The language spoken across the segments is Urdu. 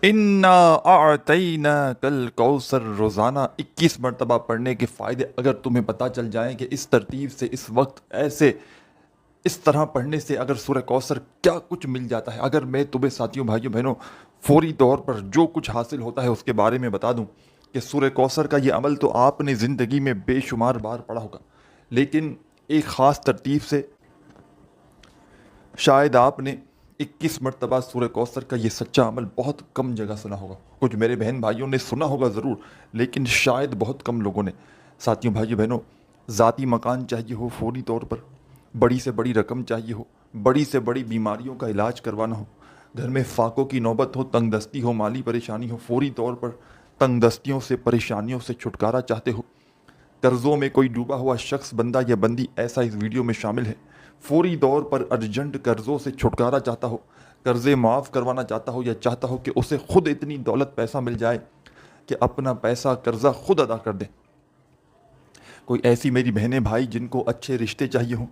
انا اعطینا کل کوثر روزانہ 21 مرتبہ پڑھنے کے فائدے اگر تمہیں پتہ چل جائیں کہ اس ترتیب سے اس وقت ایسے اس طرح پڑھنے سے اگر سورہ کوثر کیا کچھ مل جاتا ہے، اگر میں تمہیں ساتھیوں بھائیوں بہنوں فوری طور پر جو کچھ حاصل ہوتا ہے اس کے بارے میں بتا دوں کہ سورہ کوثر کا یہ عمل تو آپ نے زندگی میں بے شمار بار پڑھا ہوگا، لیکن ایک خاص ترتیب سے شاید آپ نے 21 مرتبہ سورہ کوثر کا یہ سچا عمل بہت کم جگہ سنا ہوگا۔ کچھ میرے بہن بھائیوں نے سنا ہوگا ضرور، لیکن شاید بہت کم لوگوں نے۔ ساتھیوں بھائیوں بہنوں، ذاتی مکان چاہیے ہو فوری طور پر، بڑی سے بڑی رقم چاہیے ہو، بڑی سے بڑی بیماریوں کا علاج کروانا ہو، گھر میں فاقوں کی نوبت ہو، تنگ دستی ہو، مالی پریشانی ہو، فوری طور پر تنگ دستیوں سے پریشانیوں سے چھٹکارا چاہتے ہو، قرضوں میں کوئی ڈوبا ہوا شخص بندہ یا بندی ایسا اس ویڈیو میں شامل ہے، فوری طور پر ارجنٹ قرضوں سے چھٹکارا چاہتا ہو، قرضے معاف کروانا چاہتا ہو، یا چاہتا ہو کہ اسے خود اتنی دولت پیسہ مل جائے کہ اپنا پیسہ قرضہ خود ادا کر دے، کوئی ایسی میری بہنیں بھائی جن کو اچھے رشتے چاہیے ہوں،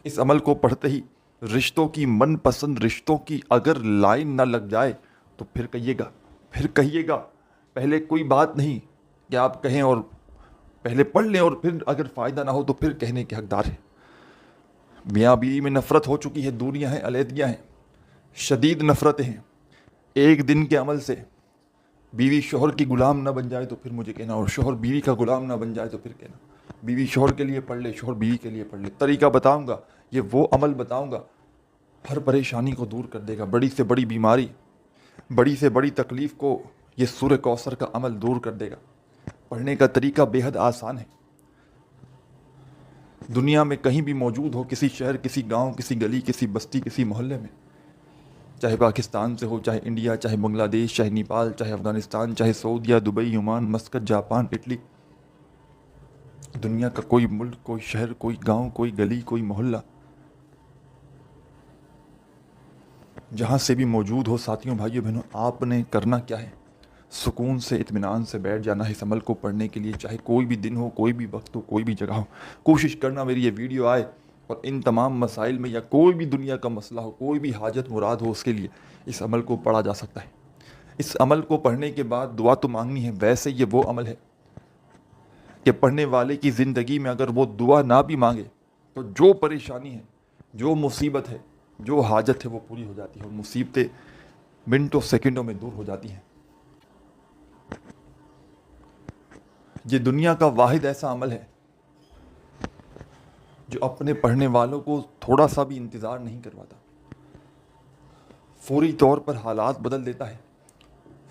اس عمل کو پڑھتے ہی رشتوں کی من پسند رشتوں کی اگر لائن نہ لگ جائے تو پھر کہیے گا پہلے کوئی بات نہیں کہ آپ کہیں اور پہلے پڑھ لیں اور پھر اگر فائدہ نہ ہو تو پھر کہنے کے حقدار ہیں۔ میاں بیوی میں نفرت ہو چکی ہے، دوریاں ہیں، علیحدگیاں ہیں، شدید نفرتیں ہیں، ایک دن کے عمل سے بیوی شوہر کی غلام نہ بن جائے تو پھر مجھے کہنا، اور شوہر بیوی کا غلام نہ بن جائے تو پھر کہنا۔ بیوی شوہر کے لیے پڑھ لے، شوہر بیوی کے لیے پڑھ لے، طریقہ بتاؤں گا، یہ وہ عمل بتاؤں گا ہر پریشانی کو دور کر دے گا، بڑی سے بڑی بیماری، بڑی سے بڑی تکلیف کو یہ سورہ کوثر کا عمل دور کر دے گا۔ پڑھنے کا طریقہ بے حد آسان ہے، دنیا میں کہیں بھی موجود ہو، کسی شہر، کسی گاؤں، کسی گلی، کسی بستی، کسی محلے میں، چاہے پاکستان سے ہو، چاہے انڈیا، چاہے بنگلہ دیش، چاہے نیپال، چاہے افغانستان، چاہے سعودیہ، Dubai, Oman, Muscat, Japan, Italy, دنیا کا کوئی ملک، کوئی شہر، کوئی گاؤں، کوئی گلی، کوئی محلہ، جہاں سے بھی موجود ہو، ساتھیوں بھائیوں بہنوں، آپ نے کرنا کیا ہے؟ سکون سے اطمینان سے بیٹھ جانا ہے اس عمل کو پڑھنے کے لیے، چاہے کوئی بھی دن ہو، کوئی بھی وقت ہو، کوئی بھی جگہ ہو۔ کوشش کرنا میری یہ ویڈیو آئے اور ان تمام مسائل میں، یا کوئی بھی دنیا کا مسئلہ ہو، کوئی بھی حاجت مراد ہو، اس کے لیے اس عمل کو پڑھا جا سکتا ہے۔ اس عمل کو پڑھنے کے بعد دعا تو مانگنی ہے، ویسے یہ وہ عمل ہے کہ پڑھنے والے کی زندگی میں اگر وہ دعا نہ بھی مانگے تو جو پریشانی ہے، جو مصیبت ہے، جو حاجت ہے، وہ پوری ہو جاتی ہے، اور مصیبتیں منٹوں سیکنڈوں میں دور ہو جاتی ہیں۔ یہ دنیا کا واحد ایسا عمل ہے جو اپنے پڑھنے والوں کو تھوڑا سا بھی انتظار نہیں کرواتا، فوری طور پر حالات بدل دیتا ہے،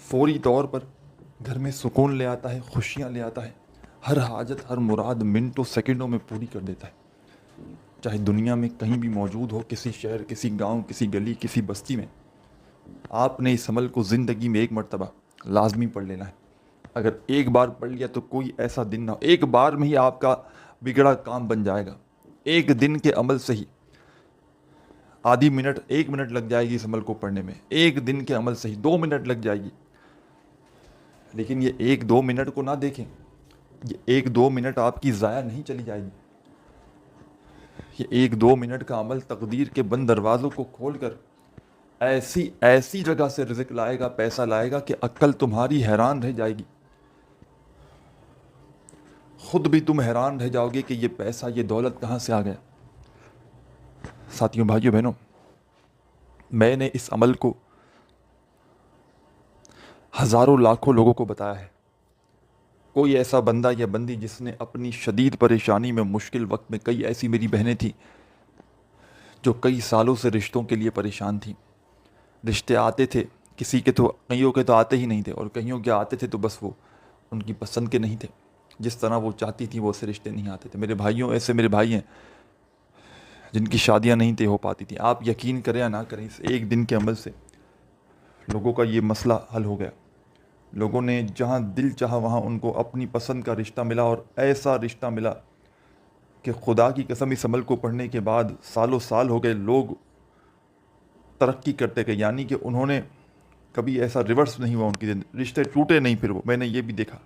فوری طور پر گھر میں سکون لے آتا ہے، خوشیاں لے آتا ہے، ہر حاجت، ہر مراد منٹوں سیکنڈوں میں پوری کر دیتا ہے۔ چاہے دنیا میں کہیں بھی موجود ہو، کسی شہر، کسی گاؤں، کسی گلی، کسی بستی میں، آپ نے اس عمل کو زندگی میں 1 مرتبہ لازمی پڑھ لینا ہے۔ اگر ایک بار پڑھ لیا تو کوئی ایسا دن نہ ہو، ایک بار میں ہی آپ کا بگڑا کام بن جائے گا، ایک دن کے عمل سے ہی آدھی منٹ، 1 منٹ لگ جائے گی اس عمل کو پڑھنے میں، ایک دن کے عمل سے ہی 2 منٹ لگ جائے گی۔ لیکن یہ 1-2 منٹ کو نہ دیکھیں، یہ 1-2 منٹ آپ کی ضائع نہیں چلی جائے گی، یہ 1-2 منٹ کا عمل تقدیر کے بند دروازوں کو کھول کر ایسی ایسی جگہ سے رزق لائے گا، پیسہ لائے گا کہ عقل تمہاری حیران رہ جائے گی، خود بھی تم حیران رہ جاؤ گے کہ یہ پیسہ، یہ دولت کہاں سے آ گیا۔ ساتھیوں بھائیوں بہنوں، میں نے اس عمل کو ہزاروں لاکھوں لوگوں کو بتایا ہے، کوئی ایسا بندہ یا بندی جس نے اپنی شدید پریشانی میں، مشکل وقت میں، کئی ایسی میری بہنیں تھیں جو کئی سالوں سے رشتوں کے لیے پریشان تھیں، رشتے آتے تھے، کسی کے تو، کئیوں کے تو آتے ہی نہیں تھے، اور کئیوں کے آتے تھے تو بس وہ ان کی پسند کے نہیں تھے، جس طرح وہ چاہتی تھی وہ اسے رشتے نہیں آتے تھے۔ میرے بھائیوں، ایسے میرے بھائی ہیں جن کی شادیاں نہیں طے ہو پاتی تھیں۔ آپ یقین کریں یا نہ کریں، اس ایک دن کے عمل سے لوگوں کا یہ مسئلہ حل ہو گیا، لوگوں نے جہاں دل چاہا وہاں ان کو اپنی پسند کا رشتہ ملا، اور ایسا رشتہ ملا کہ خدا کی قسم اس عمل کو پڑھنے کے بعد سالوں سال ہو گئے، لوگ ترقی کرتے گئے، یعنی کہ انہوں نے کبھی ایسا ریورس نہیں ہوا ان کی زندگی، رشتے ٹوٹے نہیں۔ پھر وہ، میں نے یہ بھی دیکھا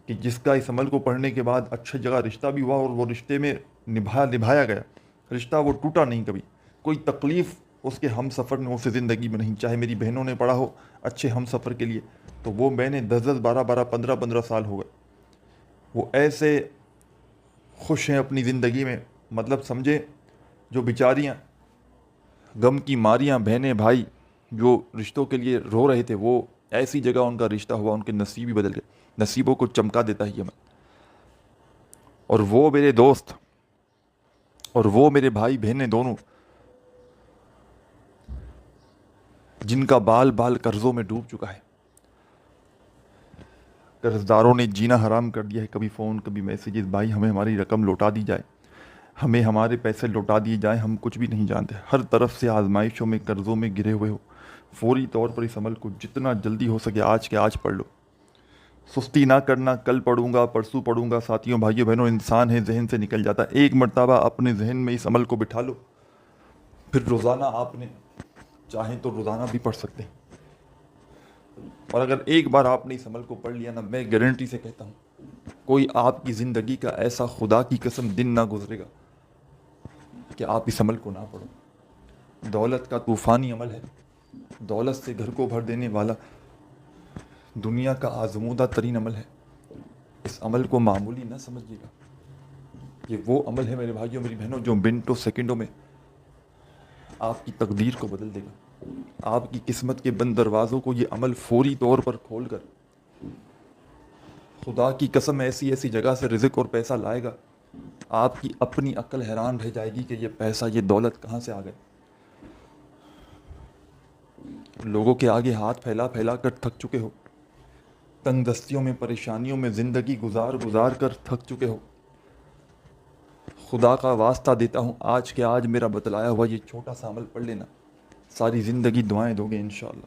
کہ جس کا اس عمل کو پڑھنے کے بعد اچھی جگہ رشتہ بھی ہوا اور وہ رشتے میں نبھایا گیا، رشتہ وہ ٹوٹا نہیں کبھی، کوئی تکلیف اس کے ہم سفر نے اسے زندگی میں نہیں، چاہے میری بہنوں نے پڑھا ہو اچھے ہم سفر کے لیے، تو وہ میں نے 10 12 12 15 15 سال ہو گئے، وہ ایسے خوش ہیں اپنی زندگی میں، مطلب سمجھے جو بیچاریاں غم کی ماریاں بہنیں بھائی جو رشتوں کے لیے رو رہے تھے، وہ ایسی جگہ ان کا رشتہ ہوا، ان کے نصیب ہی بدل گئے، نصیبوں کو چمکا دیتا ہے یہ عمل۔ اور وہ میرے دوست اور وہ میرے بھائی بہنیں دونوں جن کا بال بال قرضوں میں ڈوب چکا ہے، قرض داروں نے جینا حرام کر دیا ہے، کبھی فون کبھی میسیجز، بھائی ہمیں ہماری رقم لوٹا دی جائے، ہمیں ہمارے پیسے لوٹا دیے جائیں، ہم کچھ بھی نہیں جانتے، ہر طرف سے آزمائشوں میں قرضوں میں گرے ہوئے ہو، فوری طور پر اس عمل کو جتنا جلدی ہو سکے آج کے آج پڑھ لو، سستی نہ کرنا، کل پڑھوں گا پرسوں پڑھوں گا۔ ساتھیوں بھائیوں بہنوں، انسان ہے ذہن سے نکل جاتا ہے، ایک مرتبہ اپنے ذہن میں اس عمل کو بٹھا لو، پھر روزانہ آپ نے چاہیں تو روزانہ بھی پڑھ سکتے ہیں، اور اگر ایک بار آپ نے اس عمل کو پڑھ لیا نا، میں گارنٹی سے کہتا ہوں کوئی آپ کی زندگی کا ایسا خدا کی قسم دن نہ گزرے گا کہ آپ اس عمل کو نہ پڑھو۔ دولت کا طوفانی عمل ہے، دولت سے گھر کو بھر دینے والا دنیا کا آزمودہ ترین عمل ہے، اس عمل کو معمولی نہ سمجھیے گا، یہ وہ عمل ہے میرے بھائیوں میری بہنوں جو منٹوں سیکنڈوں میں آپ کی تقدیر کو بدل دے گا، آپ کی قسمت کے بند دروازوں کو یہ عمل فوری طور پر کھول کر خدا کی قسم ایسی ایسی جگہ سے رزق اور پیسہ لائے گا، آپ کی اپنی عقل حیران رہ جائے گی کہ یہ پیسہ یہ دولت کہاں سے آ گئے۔ لوگوں کے آگے ہاتھ پھیلا پھیلا کر تھک چکے ہو، تنگ دستیوں میں پریشانیوں میں زندگی گزار گزار کر تھک چکے ہو، خدا کا واسطہ دیتا ہوں آج کے آج میرا بتلایا ہوا یہ چھوٹا سا عمل پڑھ لینا، ساری زندگی دعائیں دو گے انشاءاللہ۔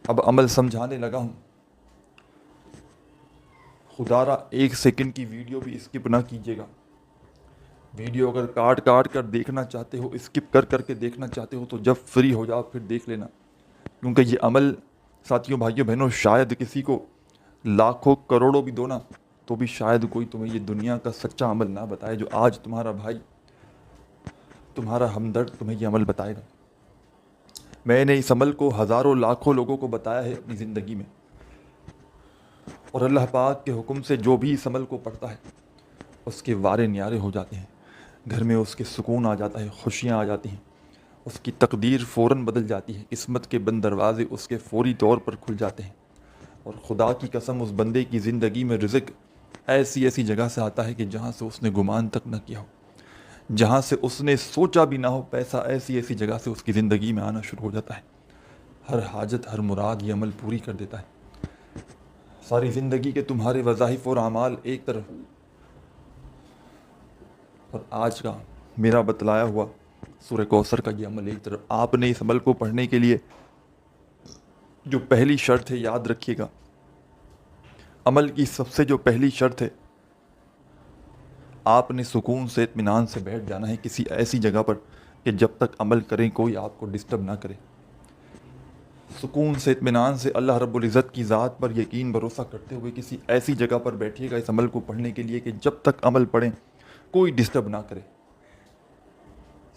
اب عمل سمجھانے لگا ہوں، خدا را 1 سیکنڈ کی ویڈیو بھی اسکپ نہ کیجیے گا، ویڈیو اگر کاٹ کاٹ کر دیکھنا چاہتے ہو، اسکپ کر کر کے دیکھنا چاہتے ہو تو جب فری ہو جاؤ پھر دیکھ لینا، کیونکہ یہ عمل ساتھیوں بھائیوں بہنوں شاید کسی کو لاکھوں کروڑوں بھی دو نا تو بھی شاید کوئی تمہیں یہ دنیا کا سچا عمل نہ بتائے جو آج تمہارا بھائی تمہارا ہمدرد تمہیں یہ عمل بتائے گا۔ میں نے اس عمل کو ہزاروں لاکھوں لوگوں کو بتایا ہے اپنی زندگی میں، اور اللہ پاک کے حکم سے جو بھی اس عمل کو پڑھتا ہے اس کے وارے نیارے ہو جاتے ہیں، گھر میں اس کے سکون آ جاتا ہے، خوشیاں آ جاتی ہیں، اس کی تقدیر فوراً بدل جاتی ہے، قسمت کے بند دروازے اس کے فوری طور پر کھل جاتے ہیں، اور خدا کی قسم اس بندے کی زندگی میں رزق ایسی ایسی جگہ سے آتا ہے کہ جہاں سے اس نے گمان تک نہ کیا ہو، جہاں سے اس نے سوچا بھی نہ ہو، پیسہ ایسی ایسی جگہ سے اس کی زندگی میں آنا شروع ہو جاتا ہے، ہر حاجت ہر مراد یہ عمل پوری کر دیتا ہے۔ ساری زندگی کے تمہارے وظائف اور اعمال ایک طرف، اور آج کا میرا بتلایا ہوا سورہ کوثر کا یہ عمل ایک طرف۔ آپ نے اس عمل کو پڑھنے کے لیے جو پہلی شرط ہے یاد رکھیے گا، عمل کی سب سے جو پہلی شرط ہے، آپ نے سکون سے اطمینان سے بیٹھ جانا ہے کسی ایسی جگہ پر کہ جب تک عمل کریں کوئی آپ کو ڈسٹرب نہ کرے، سکون سے اطمینان سے اللہ رب العزت کی ذات پر یقین بھروسہ کرتے ہوئے کسی ایسی جگہ پر بیٹھیے گا اس عمل کو پڑھنے کے لیے کہ جب تک عمل پڑھیں کوئی ڈسٹرب نہ کرے۔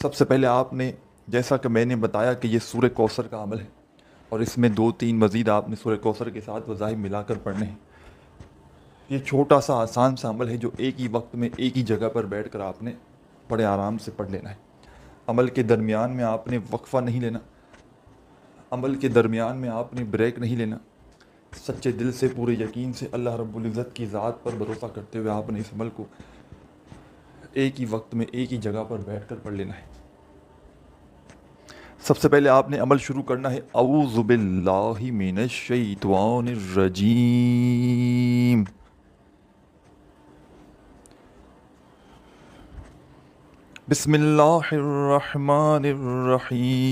سب سے پہلے آپ نے، جیسا کہ میں نے بتایا کہ یہ سورہ کوثر کا عمل ہے اور اس میں 2-3 مزید آپ نے سورہ کوثر کے ساتھ وظائف ملا کر پڑھنے ہیں، یہ چھوٹا سا آسان سا عمل ہے جو ایک ہی وقت میں ایک ہی جگہ پر بیٹھ کر آپ نے بڑے آرام سے پڑھ لینا ہے۔ عمل کے درمیان میں آپ نے وقفہ نہیں لینا، عمل کے درمیان میں آپ نے بریک نہیں لینا، سچے دل سے پورے یقین سے اللہ رب العزت کی ذات پر بھروسہ کرتے ہوئے آپ نے اس عمل کو ایک ہی وقت میں ایک ہی جگہ پر بیٹھ کر پڑھ لینا ہے۔ سب سے پہلے آپ نے عمل شروع کرنا ہے اعوذ باللہ من الشیطان الرجیم، بسم اللہ الرحمن الرحیم۔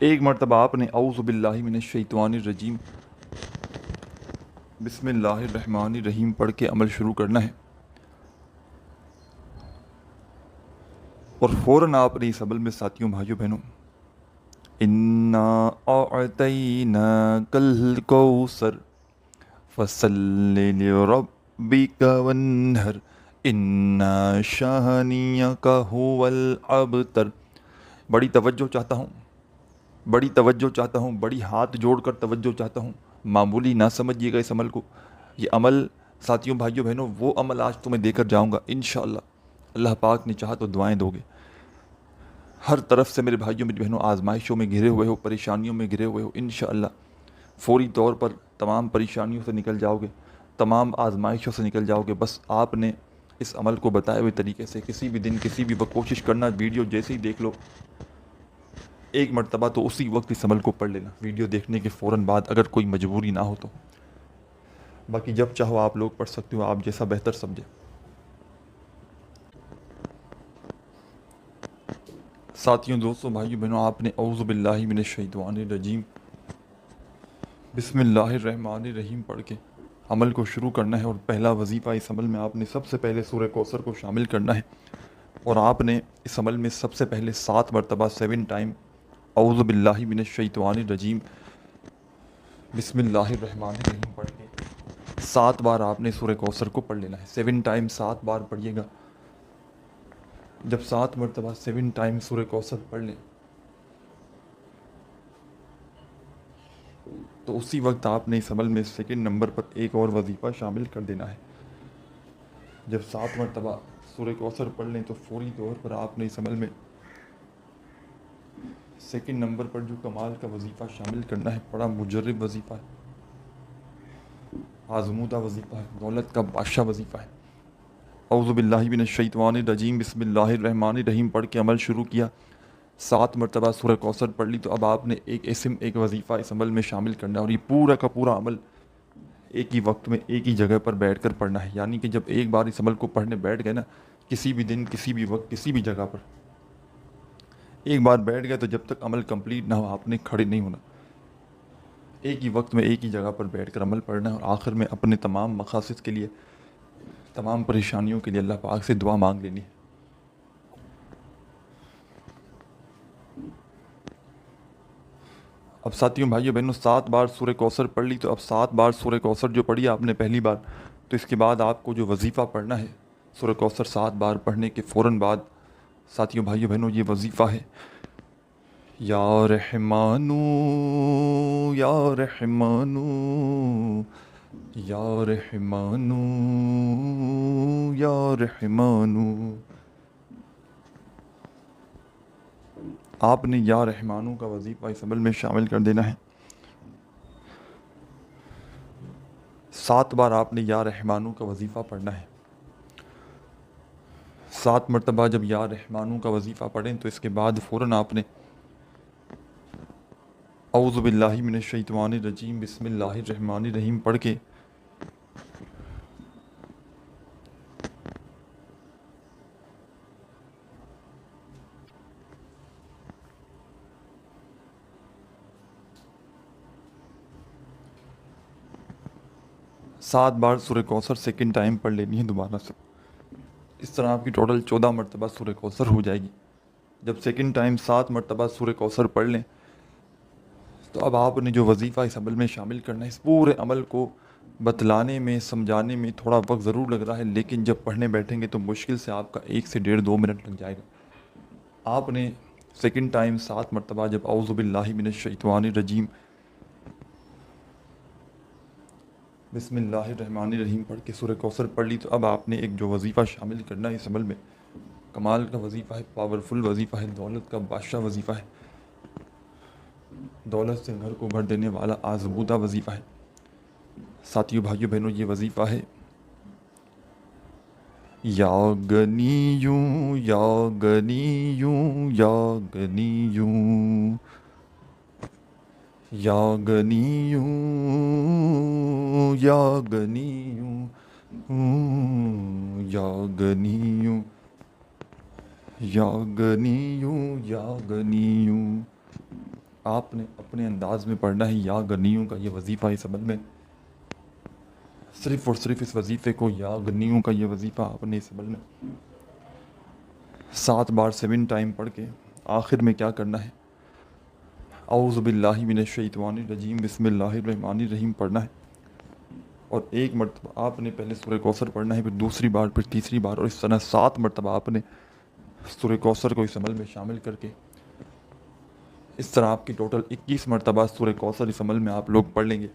ایک مرتبہ آپ نے اعوذ باللہ من الشیطان الرجیم بسم اللہ الرحمن الرحیم پڑھ کے عمل شروع کرنا ہے، اور فوراً آپ نے اس عمل میں ساتھیوں بھائیوں بہنوں انا اعطیناک الکوثر فصل لربک وانحر انا شانیک هو الابتر. بڑی توجہ چاہتا ہوں، بڑی توجہ چاہتا ہوں، بڑی ہاتھ جوڑ کر توجہ چاہتا ہوں. معمولی نہ سمجھیے گا اس عمل کو. یہ عمل ساتھیوں بھائیوں بہنوں وہ عمل آج تمہیں دے کر جاؤں گا انشاءاللہ. اللہ پاک نے چاہا تو دعائیں دو گے. ہر طرف سے میرے بھائیوں میری بہنوں آزمائشوں میں گھرے ہوئے ہو، پریشانیوں میں گھرے ہوئے ہو، انشاءاللہ فوری طور پر تمام پریشانیوں سے نکل جاؤ گے، تمام آزمائشوں سے نکل جاؤ گے. بس آپ نے اس عمل کو بتائے ہوئے طریقے سے کسی بھی دن کسی بھی وقت کوشش کرنا. ویڈیو جیسے ہی دیکھ لو ایک مرتبہ تو اسی وقت اس عمل کو پڑھ لینا، ویڈیو دیکھنے کے فوراً بعد، اگر کوئی مجبوری نہ ہو تو. باقی جب چاہو آپ لوگ پڑھ سکتے ہو، آپ جیسا بہتر سمجھے. ساتھیوں دوستوں بھائیوں بہنوں آپ نے اعوذ باللہ من الشیطان الرجیم بسم اللہ الرحمن الرحیم پڑھ کے عمل کو شروع کرنا ہے. اور پہلا وظیفہ اس عمل میں آپ نے سب سے پہلے سورہ کوثر کو شامل کرنا ہے. اور آپ نے اس عمل میں سب سے پہلے 7 مرتبہ 7 ٹائم اعوذ باللہ من الشیطان الرجیم بسم اللہ الرحمن الرحیم پڑھ کے 7 بار آپ نے سورہ کوثر کو پڑھ لینا ہے. 7 ٹائم 7 بار پڑھیے گا. جب 7 مرتبہ 7 ٹائم سورہ کوثر پڑھ لیں تو اسی وقت آپ نے اس عمل میں سیکنڈ نمبر پر ایک اور وظیفہ شامل کر دینا ہے. جب 7 مرتبہ سورہ کوثر پڑھ لیں تو فوری طور پر آپ نے اس عمل میں سیکنڈ نمبر پر جو کمال کا وظیفہ شامل کرنا ہے، بڑا مجرب وظیفہ ہے، آزمودہ وظیفہ ہے، دولت کا بادشاہ وظیفہ ہے. اعوذ باللہ من الشیطان الرجیم بسم اللہ الرحمن الرحیم پڑھ کے عمل شروع کیا. 7 مرتبہ سورہ کوثر پڑھ لی تو اب آپ نے ایک اسم ایک وظیفہ اس عمل میں شامل کرنا ہے. اور یہ پورا کا پورا عمل ایک ہی وقت میں ایک ہی جگہ پر بیٹھ کر پڑھنا ہے. یعنی کہ جب ایک بار اس عمل کو پڑھنے بیٹھ گئے نا، کسی بھی دن کسی بھی وقت کسی بھی جگہ پر ایک بار بیٹھ گئے تو جب تک عمل کمپلیٹ نہ ہو آپ نے کھڑے نہیں ہونا. ایک ہی وقت میں ایک ہی جگہ پر بیٹھ کر عمل پڑھنا ہے. اور آخر میں اپنے تمام مقاصد کے لیے، تمام پریشانیوں کے لیے اللہ پاک سے دعا مانگ لینی ہے. اب ساتھیوں بھائیوں بہنوں 7 بار سورہ کوثر پڑھ لی تو اب 7 بار سورہ کوثر جو پڑھی آپ نے پہلی بار، تو اس کے بعد آپ کو جو وظیفہ پڑھنا ہے سورہ کوثر 7 بار پڑھنے کے فوراً بعد ساتھیوں بھائیوں بہنوں یہ وظیفہ ہے: یا رحمانو یا رحمانو یا رحمانو یا رحمانو. آپ نے یا رحمانو کا وظیفہ اس عمل میں شامل کر دینا ہے. 7 بار آپ نے یا رحمانو کا وظیفہ پڑھنا ہے. 7 مرتبہ جب یا رحمانو کا وظیفہ پڑھیں تو اس کے بعد فوراً آپ نے اعوذ باللہ من الشیطان الرجیم بسم اللہ الرحمن الرحیم پڑھ کے سات بار سورہ کوثر سیکنڈ ٹائم پڑھ لینی ہے دوبارہ سے. اس طرح آپ کی ٹوٹل 14 مرتبہ سورہ کوثر ہو جائے گی. جب سیکنڈ ٹائم 7 مرتبہ سورہ کوثر پڑھ لیں تو اب آپ نے جو وظیفہ اس عمل میں شامل کرنا ہے، اس پورے عمل کو بتلانے میں سمجھانے میں تھوڑا وقت ضرور لگ رہا ہے، لیکن جب پڑھنے بیٹھیں گے تو مشکل سے آپ کا 1 سے 1.5 2 منٹ لگ جائے گا. آپ نے سیکنڈ ٹائم 7 مرتبہ جب اعوذ باللہ من الشیطان الرجیم بسم اللہ الرحمن الرحیم پڑھ کے سورہ کوثر پڑھ لی تو اب آپ نے ایک جو وظیفہ شامل کرنا ہے اس عمل میں، کمال کا وظیفہ ہے، پاورفل وظیفہ ہے، دولت کا بادشاہ وظیفہ ہے، دولت سے گھر کو بھر دینے والا آزمودہ وظیفہ ہے. ساتھیوں بھائیوں بہنوں یہ وظیفہ ہے: یا غنیوں یا غنیوں یا غنیوں یا غنیوں یا غنیوں یا غنیوں یا غنیوں یا غنیوں. آپ نے اپنے انداز میں پڑھنا ہے یا غنیوں کا یہ وظیفہ اس عمل میں. صرف اور صرف اس وظیفے کو یا غنیوں کا یہ وظیفہ آپ نے اس عمل میں 7 بار 7 ٹائم پڑھ کے آخر میں کیا کرنا ہے، اعوذ باللہ من الشیطان الرجیم بسم اللہ الرحمن الرحیم پڑھنا ہے، اور ایک مرتبہ آپ نے پہلے سورہ کوثر پڑھنا ہے، پھر دوسری بار، پھر تیسری بار، اور اس طرح 7 مرتبہ آپ نے سورہ کوثر کو اس عمل میں شامل کر کے، اس طرح آپ کی ٹوٹل 21 مرتبہ سورہ کوثر اس عمل میں آپ لوگ پڑھ لیں گے۔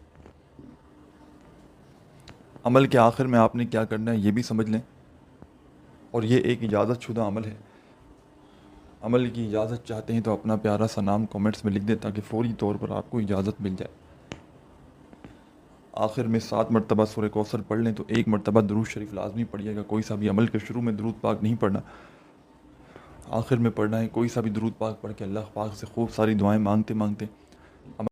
عمل کے آخر میں آپ نے کیا کرنا ہے یہ بھی سمجھ لیں، اور یہ ایک اجازت شدہ عمل ہے۔ عمل کی اجازت چاہتے ہیں تو اپنا پیارا سا نام کومنٹس میں لکھ دیں تاکہ فوری طور پر آپ کو اجازت مل جائے۔ آخر میں 7 مرتبہ سورہ کوثر پڑھ لیں تو 1 مرتبہ درود شریف لازمی پڑھیے گا۔ کوئی سا بھی عمل کے شروع میں درود پاک نہیں پڑھنا، آخر میں پڑھنا ہے۔ کوئی سا بھی درود پاک پڑھ کے اللہ پاک سے خوب ساری دعائیں مانگتے مانگتے